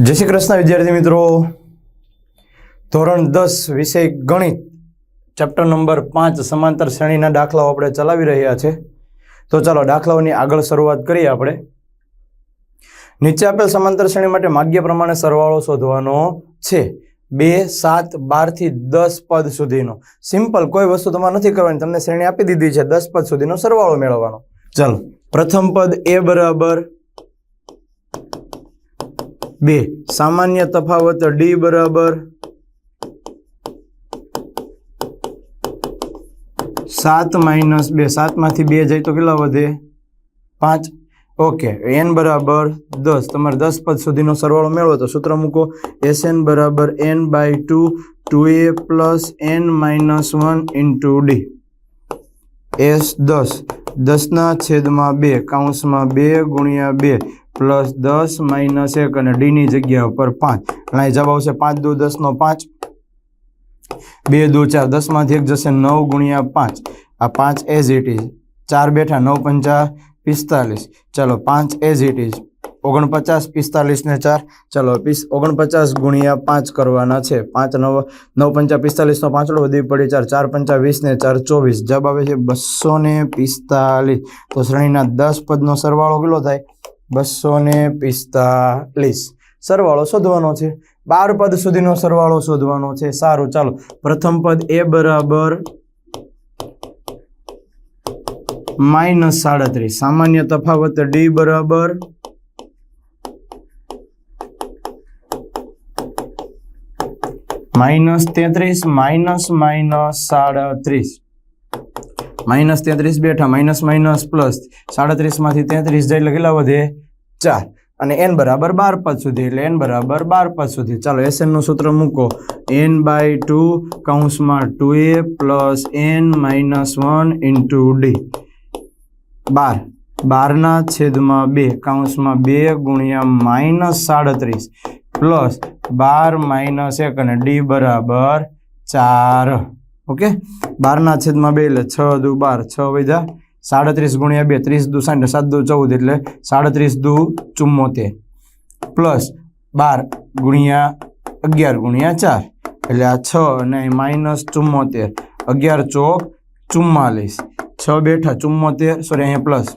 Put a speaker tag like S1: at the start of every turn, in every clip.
S1: जय श्री कृष्ण विद्यार्थी मित्रों, धोरण 10 विषय गणित चैप्टर नंबर 5 समांतर श्रेणीना दाखलाओ આપણે ચલાવી રહ્યા છે। તો ચાલો દાખલાઓની આગળ શરૂઆત કરીએ। આપણે નીચે આપેલ સમાંતર શ્રેણી માટે માગ્ય પ્રમાણે સરવાળો શોધવાનો છે। 2, 7, 12 થી 10 પદ સુધીનો સિમ્પલ, કોઈ વસ્તુ તમારે નથી કરવાની, તમને શ્રેણી આપી દીધી છે, 10 પદ સુધીનો સરવાળો મેળવવાનો। ચાલો, પ્રથમ પદ a બરાબર 2, सामान्य तफावत d बराबर 7 माइनस 2, 7 मांथी 2 जाए तो केटला वधे 5। ओके, n बराबर 10, तमारे 10 पद सुधीनो सरवाळो मेळवो तो सूत्र मूको Sn बराबर n by 2 2a plus n minus 1 into d। S 10 10 ना छेदमां 2 काउंसमां 2 गुणिया 2 प्लस 10 माइनस 1 અને d ની જગ્યા ઉપર 5। એટલે જવાબ આવશે 5 2 10 નો 5, 2 2 4, 10 માંથી 1 જશે 9 ગુણ્યા 5, આ 5 એઝ ઇટ ઇઝ, 4 બેઠા 9 5 45। चलो 5 एज इट इज 49 45 ने 4, चलो 49 गुणिया 5 करवाना छे। 5 9 9 5 45 नो 5 वधी पड़ी 4 4 5 20 ने 4 24, जवाब आवे छे 245। तो श्रेणीना 10 पदनो सरवाळो केटलो थाय 245। सरवाळो शोधवानो छे, 12 पद सुधीनो सरवाळो शोधवानो छे। सारू, चालो प्रथम पद a बराबर -37, सामान्य तफावत d बराबर -33 माइनस माइनस 37, -33 बेठा माइनस माइनस प्लस 37 मांथी 33 जाए એટલે કેટલા વધે 4 અને n बराबर 12 पद सुधी એટલે n बराबर 12 पद सुधी। ચાલો Sn નું સૂત્ર મૂકો n बाय 2 કૌંસમાં 2a plus n minus 1 into d। 12 ના છેદમાં 2 કૌંસમાં 2 ગુણ્યા -37 प्लस 12 माइनस 1 અને d बराबर 4। ओके, 12 ना छेदमां 2 એટલે 6 2 12, 6 વધ્યા 37 गुणिया 2 30 2 60, 7 2 14 એટલે 37 2 74 प्लस 12 गुणिया 11 गुणिया 4 એટલે આ 6 અને માઇનસ 74, 11 ચોક 44, 6 બેઠા 74, સોરી અહીંયા પ્લસ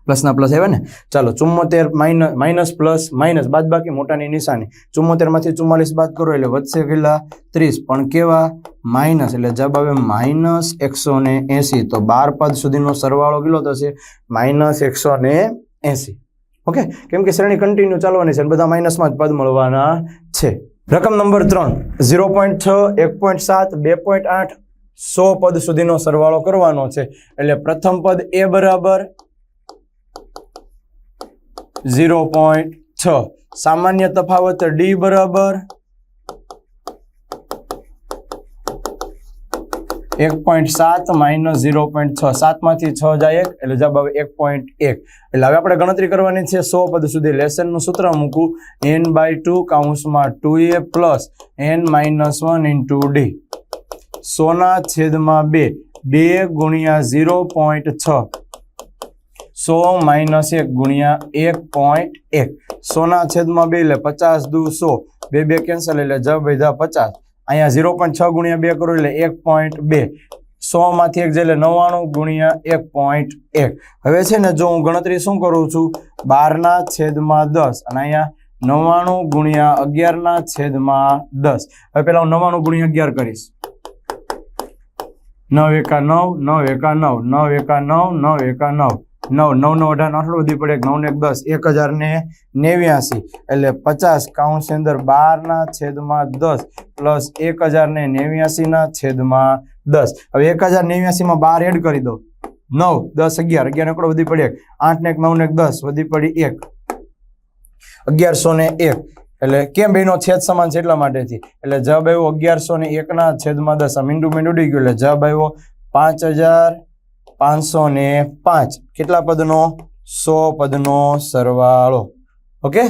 S1: प्लस ना प्लस आवे ने। चलो 74 माइनस प्लस माइनस बाद बाकी मोटानी निशानी 74 मांथी 44 बाद करो એટલે વધશે કેટલા 30, પણ કેવા માઈનસ, એટલે જવાબ આવે -180। તો 12 પદ સુધીનો સરવાળો કેટલો થશે -180। ઓકે, કેમ કે શ્રેણી કન્ટિન્યુ ચાલવાની છે, બધા માઈનસમાં જ પદ મળવાના છે। રકમ નંબર 3 0.6 1.7 2.8 100 પદ સુધીનો સરવાળો કરવાનો છે। એટલે પ્રથમ પદ a બરાબર 0.6, सामान्य तफावत d बराबर 1.7 माइनस 0.6, 7 मांथी 6 जाए 1 એટલે જવાબ આવે 1.1। એટલે હવે આપણે ગણતરી કરવાની છે 100 પદ સુધી। લેસન નું સૂત્ર મૂકું n બાય 2 કૌંસમાં 2a plus n minus 1 into d। 100 ના છેદમાં 2 2 ગુણ્યા 0.6 100 माइनस 1 गुणिया 1.1, 100 ना छेदमां 2 એટલે 50 2 100, 2 2 केन्सल એટલે જવાબ વધ્યા 50। અહીંયા 0.6 गुणिया 2 करो એટલે 1.2, 100 मांथी 1 જાય એટલે 99 गुणिया 1.1। હવે છે ને જો હું ગણતરી શું કરું છું 12 ના છેદમાં 10 અને અહીંયા 99 ગુણિયા 11 ના છેદમાં 10। હવે પહેલા હું 99 ગુણિયા 11 કરીશ, 9 એકા 9 9 એકા 9 9 એકા 9 9 એકા 9 9 9 9 18 આટલું વધી પડે 9 ને 10 1089 એટલે 50 કૌંસ અંદર 12 ના છેદમાં 10 પ્લસ 1089 ના છેદમાં 10। હવે 1089 માં 12 એડ કરી દો, 9 10 11 11 એકડો વધી પડે 8 ને 1 9 ને 10 વધી પડી 1 1101। એટલે કેમ બેનો છેદ સમાન છે એટલા માટેથી, એટલે જવાબ આવ્યો 1101 ના છેદમાં 10। આ મીંડું મીંડું ઉડી ગયું એટલે જવાબ આવ્યો 5505। કેટલા પદનો 100 પદનો સરવાળો। ઓકે,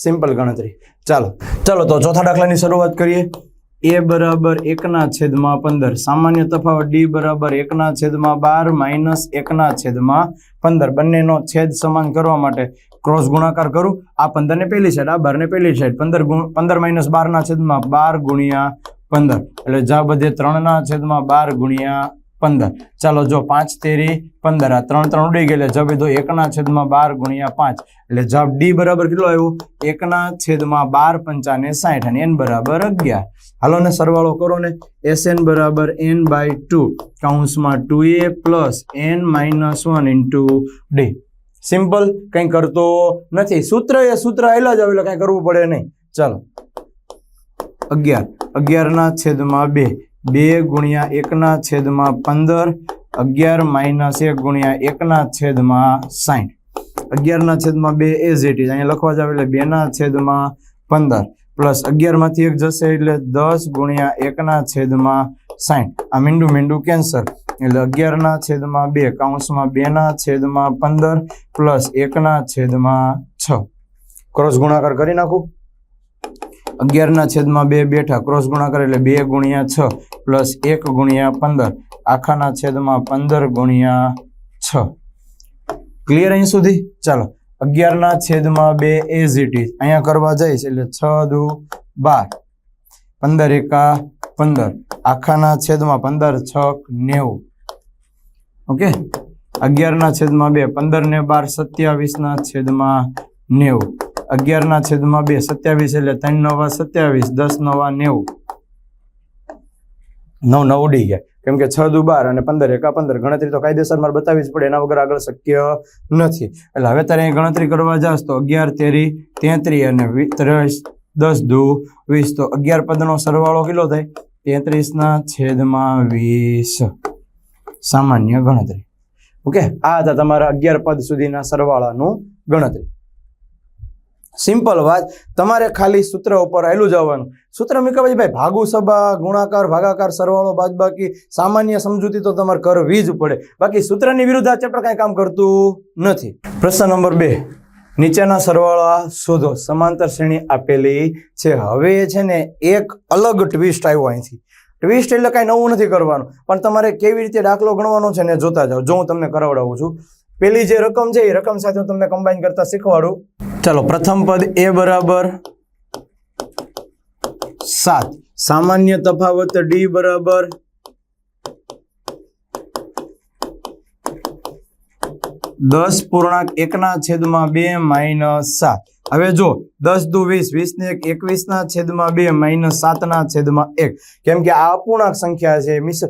S1: સિમ્પલ ગણતરી। ચાલો ચાલો તો ચોથા દાખલાની શરૂઆત કરીએ। a बराबर 1 ના છેદમાં 15, સામાન્ય તફાવત d बराबर 1 ના છેદમાં 12 માઇનસ 1 ના છેદમાં 15। બંનેનો છેદ સમાન કરવા માટે ક્રોસ ગુણાકાર કરું, આ 15 ને પેલી સાઈડ, આ 12 ને પેલી સાઈડ, 15 માઇનસ 12 ના છેદમાં 12 ગુણ્યા 15, એટલે જવાબ વધે 3 ના છેદમાં 12 ગુણ્યા 15. ચાલો જો 5 તેરી 15, આ 3 3 ઉડી ગયેલા, જવાબ વધો 1 ના છેદમાં 12 ગુણ્યા 5, એટલે જવાબ ડી બરાબર કેટલો આવ્યો? 1 ના છેદમાં 12 પંચાને 60 અને n બરાબર 11. હાલો ને સરવાળો કરો ને. Sn બરાબર n/2 કૌંસમાં 2a plus n minus 1 into D. Simple, કંઈ કરતો નથી. સૂત્ર આવેલા જ આવે એટલે કંઈ કરવું પડે નહીં. ચાલો 11 ના છેદમાં 2, 2 ગુણ્યા 1 ના છેદમાં 15, 11 માઇનસ 1 ગુણ્યા 1 ના છેદમાં 60. 11 ના છેદમાં 2 એઝ ઇટ ઇઝ અહીંયા લખવા જાવ એટલે 2 ના છેદમાં 15 પ્લસ 11 માંથી 1 જશે એટલે 10 ગુણ્યા 1 ના છેદમાં 60. આ મીંડું કેન્સર, એટલે 11 ના છેદમાં 2 કૌંસમાં 2 ના છેદમાં 15 પ્લસ 1 ના છેદમાં 6. ક્રોસ ગુણાકાર કરી નાખું. 11 ના છેદમાં 2 બેઠા, ક્રોસ ગુણાકાર એટલે 2 ગુણ્યા 6 પ્લસ 1 ગુણ્યા 15 આખાના છેદમાં 15 ગુણ્યા 6. ક્લિયર અહીં સુધી? ચાલો 11 ના છેદમાં 2 એઝ ઇટ ઇઝ અહીંયા કરવા જઈશ એટલે 6 દુ 12, 15 એકા 15 આખાના છેદમાં 15 6 90. ઓકે, 11 ના છેદમાં 2, 15 ને 12 27 ના છેદમાં 90. 11 ના છેદમાં 2 27 એટલે 3 9 27, 10 9 90. 9 ઉડી ગયા, કેમ કે 6 દુ 12 અને 15 એકા 15. ગણતરી તો કાયદેસર મારે બતાવી જ પડે, એના વગર આગળ શક્ય નથી. એટલે હવે તારે અહીં ગણતરી કરવા જાસ તો 11 તેરી 33 અને 10 દુ 20, તો 11 પદનો સરવાળો કેટલો થાય? 33 ના છેદમાં 20. સામાન્ય ગણતરી. ઓકે, આ હતા તમારા 11 પદ સુધીના સરવાળાનું ગણતરી. સિમ્પલ વાત, તમારે ખાલી સૂત્ર ઉપર આવેલું જવાનું. સૂત્ર મૂક્યા પછી ભાઈ ભાગુ સભા, ગુણાકાર, ભાગાકાર, સરવાળો, બાદબાકી, સામાન્ય સમજૂતી તો તમારે કરવી જ પડે. બાકી સૂત્રની વિરુદ્ધ આ ચેપ્ટર કાંઈ કામ કરતું નથી. પ્રશ્ન નંબર 2, નીચેના સરવાળા શોધો. સમાંતર શ્રેણી આપેલી છે. હવે છે ને એક અલગ ટ્વિસ્ટ આવ્યો અહીંથી. ટ્વિસ્ટ એટલે કાંઈ નવું નથી કરવાનું, પણ તમારે કેવી રીતે દાખલો ગણવાનો છે ને જોતા જાઓ. જો હું તમને કરાવડાવું છું. પેલી જે રકમ છે એ રકમ સાથે હું તમને કમ્બાઈન કરતા શીખવાડું. ચાલો, પ્રથમ પદ a બરાબર 7, સામાન્ય તફાવત d બરાબર 10.1 ના છેદમાં 2 માઇનસ 7. હવે જો 10 દુ 20, 20 ને 21 ના છેદમાં 2 માઇનસ 7 ના છેદમાં 1. કેમ કે આ અપૂર્ણાંક સંખ્યા છે,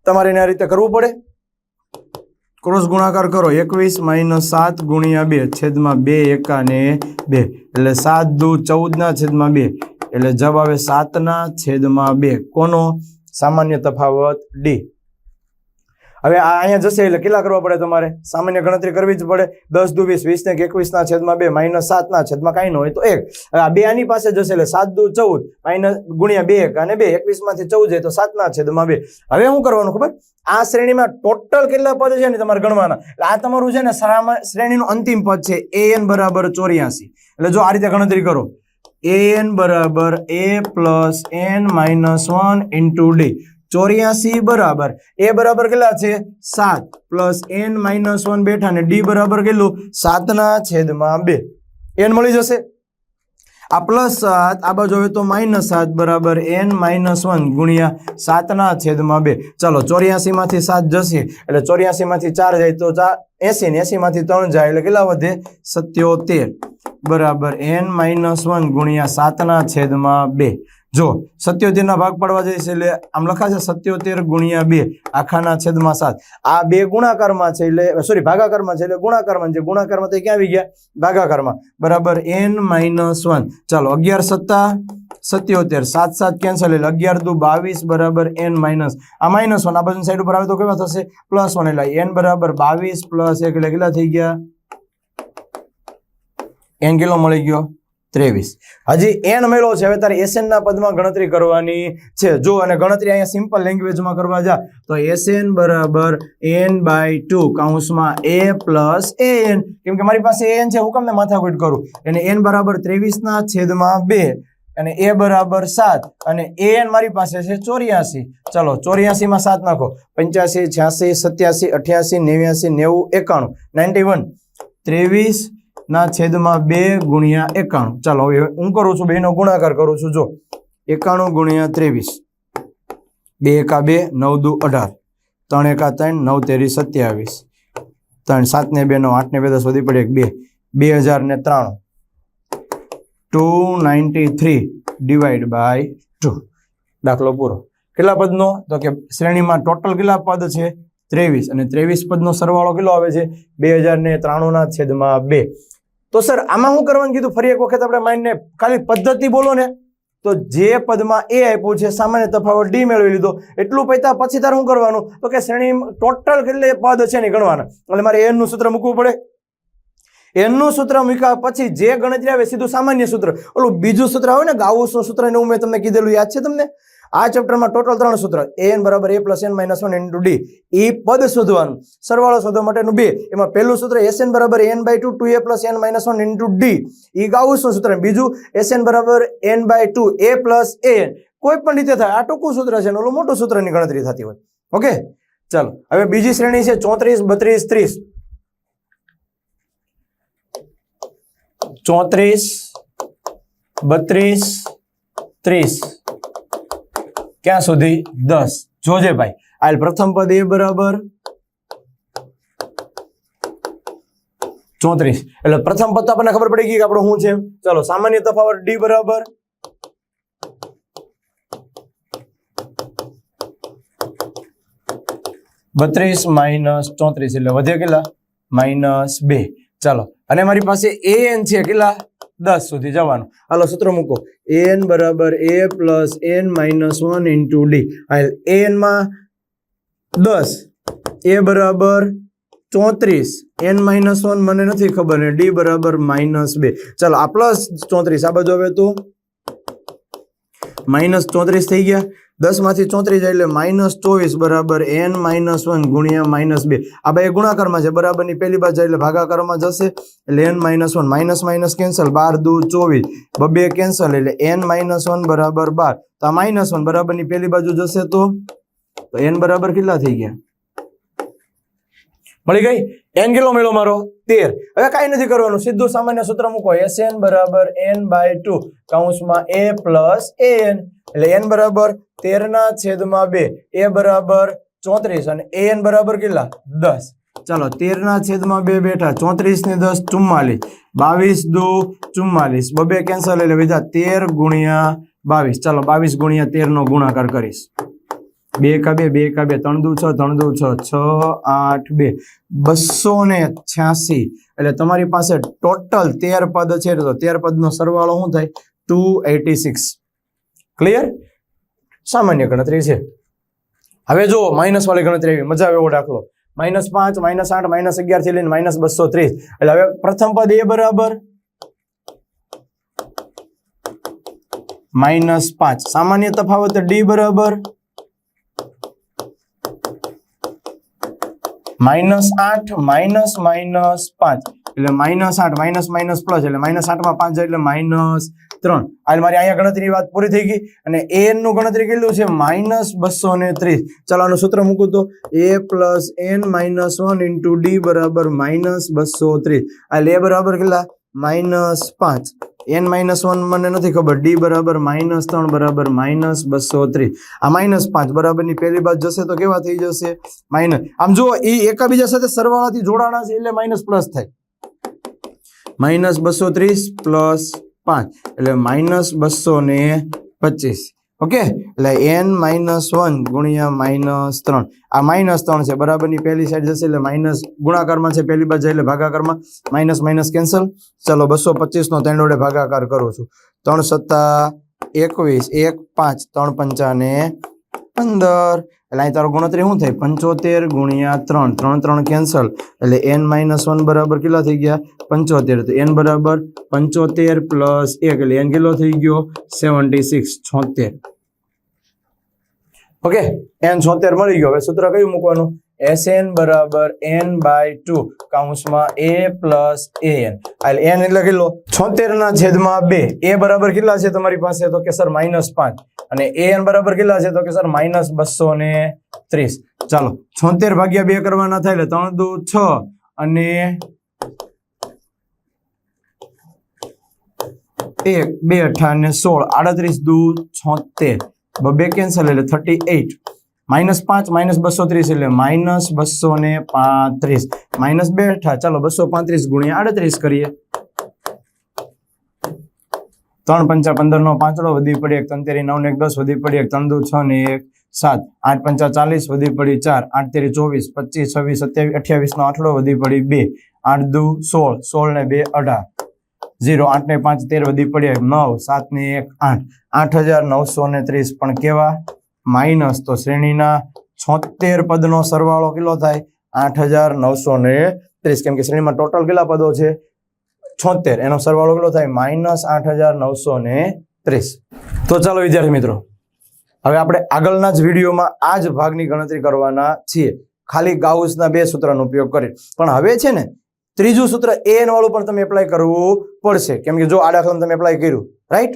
S1: તમારે એના રીતે કરવું પડે. ક્રોસ ગુણાકાર કરો. 21 માઇનસ 7 ગુણ્યા 2 છેદમાં 2 એકા ને 2, એટલે 7 દુ 14 ના છેદમાં 2, એટલે જવાબ આવે 7 ના છેદમાં 2. કોનો? સામાન્ય તફાવત d. હવે આ અહીંયા જશે એટલે કેટલા કરવા પડે તમારે? સામાન્ય ગણતરી કરવી જ પડે. 10 દુ 20, 20 ને 21 ના છેદમાં 2 માઇનસ 7 ના છેદમાં કાંઈ ન હોય તો 1. હવે આ 2 આની પાસે જશે એટલે 7 દુ 14 માઇનસ ગુણ્યા 2 એકા અને 2, 21 માંથી 14 જાય તો 7 ના છેદમાં 2. હવે શું કરવાનું ખબર? આ શ્રેણીમાં ટોટલ કેટલા પદ છે ને તમારે ગણવાના. એટલે આ તમારું છે ને શ્રેણીનું અંતિમ પદ છે an બરાબર 84. એટલે જો આ રીતે ગણતરી કરો. an બરાબર a plus n minus 1 into d. 84 બરાબર a બરાબર કેટલા છે? 7 પ્લસ n માઇનસ 1 બેઠા ને d બરાબર કેટલું? 7 ના છેદમાં 2. n મળી જશે. આ પ્લસ 7 આ બાજુ હવે તો માઇનસ 7 બરાબર n માઇનસ 1 ગુણ્યા 7 ના છેદમાં 2. ચાલો 84 માંથી 7 જશે એટલે 84 માંથી 4 જાય તો 80 ને 80 માંથી 3 જાય એટલે કેટલા વધે? 77 બરાબર n માઇનસ 1 ગુણ્યા 7 ના છેદમાં 2. જો 77 ના ભાગ પાડવા જઈશ એટલે આમ લખાશે 77 ગુણ્યા 2 આખાના છેદમાં 7. આ બે ગુણાકારમાં છે એટલે સોરી ભાગાકારમાં છે એટલે ગુણાકારમાં છે. ગુણાકારમાં તો ક્યાં આવી ગયા? ભાગાકારમાં. બરાબર n માઇનસ 1. ચાલો 11 સત્તા 77, 7 7 કેન્સલ એટલે 11 દુ 22 બરાબર n માઇનસ આ માઇનસ 1 આ બાજુ સાઈડ ઉપર આવે તો કેવા થશે? પ્લસ 1. એટલે n બરાબર 22 પ્લસ 1 એટલે કેટલા થઈ ગયા? n કેટલો મળી ગયો? 23. હજી n મળ્યો છે. હવે તારે Sn ના પદમાં ગણતરી કરવાની છે. જો અને ગણતરી અહીંયા સિમ્પલ લેંગ્વેજમાં કરવા જા તો Sn બરાબર n/2 કૌંસમાં a પ્લસ an. કેમ કે મારી પાસે an છે, હું કેમ માથાકૂટ કરું? એને n બરાબર 23 ના છેદમાં 2 અને a બરાબર 7 અને an મારી પાસે છે 84. ચલો 84 માં 7 નાખો. 85 86 87 88 89 90 91 91. 23 ના છેદમાં 2 ગુણ્યા 91. ચાલો હવે હું કરું છું, બેનો ગુણાકાર કરું છું. જો 91 ગુણ્યા 23, 2 એકા 2, 9 દુ 18, 3 એકા 3, 9 તેરી 27, 3 7 ને 2 9, 8 ને 2 10 વધી પડે 2, 2093, 293 ડિવાઈડ બાય 2. દાખલો પૂરો. કેટલા પદનો? તો કે શ્રેણીમાં ટોટલ કેટલા પદ છે? 23, અને 23 પદનો સરવાળો કેટલો આવે છે? 2093 ના છેદમાં 2. તો સર આમાં શું કરવાનું કીધું? ફરી એક વખત આપણે માઇન્ડને ખાલી પદ્ધતિ બોલો ને, તો જે પદમાં એ આપ્યું છે સામાન્ય તફાવત ડી મેળવી લીધો. એટલું પૈતા પછી તારે શું કરવાનું? તો કે શ્રેણી ટોટલ કેટલે પદ છે ને ગણવાના. એટલે મારે એન નું સૂત્ર મૂકવું પડે. એન નું સૂત્ર મૂક્યા પછી જે ગણતરી આવે સીધું સામાન્ય સૂત્ર. ઓલું બીજું સૂત્ર આવે ને ગાઉસનું સૂત્ર, ને મેં તમને કીધેલું યાદ છે તમને? આ ચેપ્ટરમાં ટોટલ 3 સૂત્ર, an બરાબર a plus n minus 1 into D. એ પદ શોધવાનું, સરવાળો શોધવા માટેનું 2. એમાં પહેલું સૂત્ર sn બરાબર n by 2 2a plus n minus 1 into D. એ ગાઉસનું સૂત્ર. બીજું sn બરાબર n by 2 a plus an. કોઈ પણ રીતે થાય. આ ટૂંકું સૂત્ર છે, ઓલું મોટું સૂત્રની ગણતરી થતી હોય. ઓકે, ચાલો હવે બીજી શ્રેણી છે 34 32 30. 34 32 30 ક્યાં સુધી? 10. જોજે ભાઈ, આ પ્રથમ પદ એ બરાબર 34, એટલે પ્રથમ પદ તો આપણને ખબર પડી ગઈ કે આપણો શું છે. ચાલો સામાન્ય તફાવત ડી બરાબર 32 માઇનસ 34, એટલે વધે કેટલા? -2. ચાલો, અને મારી પાસે an છે કેટલા? 10 સુધી જવાનું. હાલો સૂત્ર મૂકો. an બરાબર a plus n minus 1 into D. an માં 10, a બરાબર 34, n માઇનસ 1 મને નથી ખબર ને, ડી બરાબર -2. ચાલો આ પ્લસ 34 આ બાજુ હવે તો -34 થઈ ગયા. 10 માંથી 34 જાય એટલે -24 બરાબર n માઇનસ 1 ગુણ્યા -2. આ બે ગુણાકારમાં છે, બરાબરની પહેલી બાજુ જાય એટલે ભાગાકારમાં જશે, એટલે n minus 1 minus minus cancel, 12 દુ 24, બબે કેન્સલ, એટલે n માઇનસ 1 બરાબર 12. તો આ -1 બરાબરની પહેલી બાજુ જશે તો n બરાબર કેટલા થઈ ગયા? મળી ગઈ. n કેટલો મળ્યો મારો? 13. હવે કાંઈ નથી કરવાનું, સીધું સામાન્ય સૂત્ર મૂકો. sn બરાબર n બાય 2 કૌંસમાં a પ્લસ an, એટલે n બરાબર 13 ના છેદમાં 2, a બરાબર 34 અને an બરાબર કેટલા? 10. ચાલો 13 ના છેદમાં 2 બેઠા, 34 ને 10 44, 22 દુ 44, બબે કેન્સલ, એટલે વિધા 13 ગુણ્યા 22. ચાલો 22 ગુણ્યા 13 નો ગુણાકાર કરીશ. 2 એકા 2, 2 એકા 2, 3 દુ 6, 3 દુ 6, 6 8 2, 286. એટલે તમારી પાસે ટોટલ 13 પદ છે, તો 13 પદનો સરવાળો શું થાય? 286. ક્લિયર? સામાન્ય ગણતરી છે. હવે જો માઇનસ વાળી ગણતરી આવી, મજા આવે એવો દાખલો. -5, -8, -11 થી લઈને -230. એટલે હવે પ્રથમ પદ એ બરાબર -5, સામાન્ય તફાવત ડી બરાબર -8 માઇનસ -5, એટલે -8 માઇનસ માઇનસ પ્લસ, એટલે -8 માં 5 જાય એટલે -3. આ મારી અહીંયા ગણતરીની વાત પૂરી થઈ ગઈ. અને an નું ગણતરી કેટલું છે? -230. ચાલો આનું સૂત્ર મૂકું તો a plus n minus 1 into D બરાબર -230. એટલે a બરાબર કેટલા? -5. n માઇનસ 1 મને નથી ખબર, ડી બરાબર -3 બરાબર -230. આ -5 બરાબરની પહેલી બાજુ જશે તો કેવા થઈ જશે? માઇનસ. આમ જો એ એકાબીજા સાથે સરવાળાથી જોડાણા છે એટલે માઇનસ પ્લસ થાય. -230 પ્લસ 5 એટલે -225. ઓકે, એટલે n -1 ગુણ્યા -3. આ -3 છે, બરાબરની પહેલી સાઈડ જશે એટલે માઇનસ, ગુણાકારમાં છે પહેલી બાજુ એટલે ભાગાકારમાં, માઇનસ માઇનસ કેન્સલ. ચલો 225 નો 3 વડે ભાગાકાર કરું છું. 3 × 7 21, 1 5, 3 5 ને 15. એટલે અહીં તારો ગણતરી શું થાય? 75 ગુણ્યા 3, 3 3 કેન્સલ, એટલે n -1 બરાબર કેટલા થઈ ગયા? 75. તો n બરાબર 75 પ્લસ 1, એટલે n કેટલો થઈ ગયો? 76, 76. ઓકે, n 76 મળી ગયો. હવે સૂત્ર કયું મૂકવાનું? sn બરાબર n બાય 2 કૌંસમાં a પ્લસ an. n એટલે કેટલો? 76 ના છેદમાં 2. a બરાબર કેટલા છે તમારી પાસે? તો કે સર -5. અને an બરાબર કેટલા છે? તો કે સર -230. ચાલો 76 ભાગ્યા 2 કરવાના થાય એટલે 3 દુ 6 અને 1 2 8 ને 16 38 દુ 76 બે કેન્સલ એટલે 38 -5 -230 એટલે -235 -2 8 ચાલો 235 ગુણ્યા 38 કરીએ 3 5 15 નો પાંચડો વધી પડી 1 3 9 ને 10 વધી પડી 1 3 2 6 ને 1 7 8 5 40 વધી પડી 4 8 3 24 25 26 27 28 નો આઠડો વધી પડી 2 8 2 16 16 ને 2 18 0 8 ને 5 13 વધી પડી 9 7 ને 1 8 8930 પણ કેવા માઇનસ તો શ્રેણીના 76 પદનો સરવાળો કેટલો થાય 8930 કેમ કે શ્રેણીમાં ટોટલ કેટલા પદો છે 76 એનો સરવાળો કેટલો થાય -8930 તો ચાલો વિદ્યાર્થી મિત્રો હવે આપણે આગળના જ વિડીયોમાં આ જ ભાગની ગણતરી કરવાના છીએ ખાલી ગાઉસના બે સૂત્રનો ઉપયોગ કરી પણ હવે છે ને ત્રીજું સૂત્ર an વાળું પણ તમે એપ્લાય કરવું પડશે કેમ કે જો આ દાખલામાં તમે એપ્લાય કર્યું રાઈટ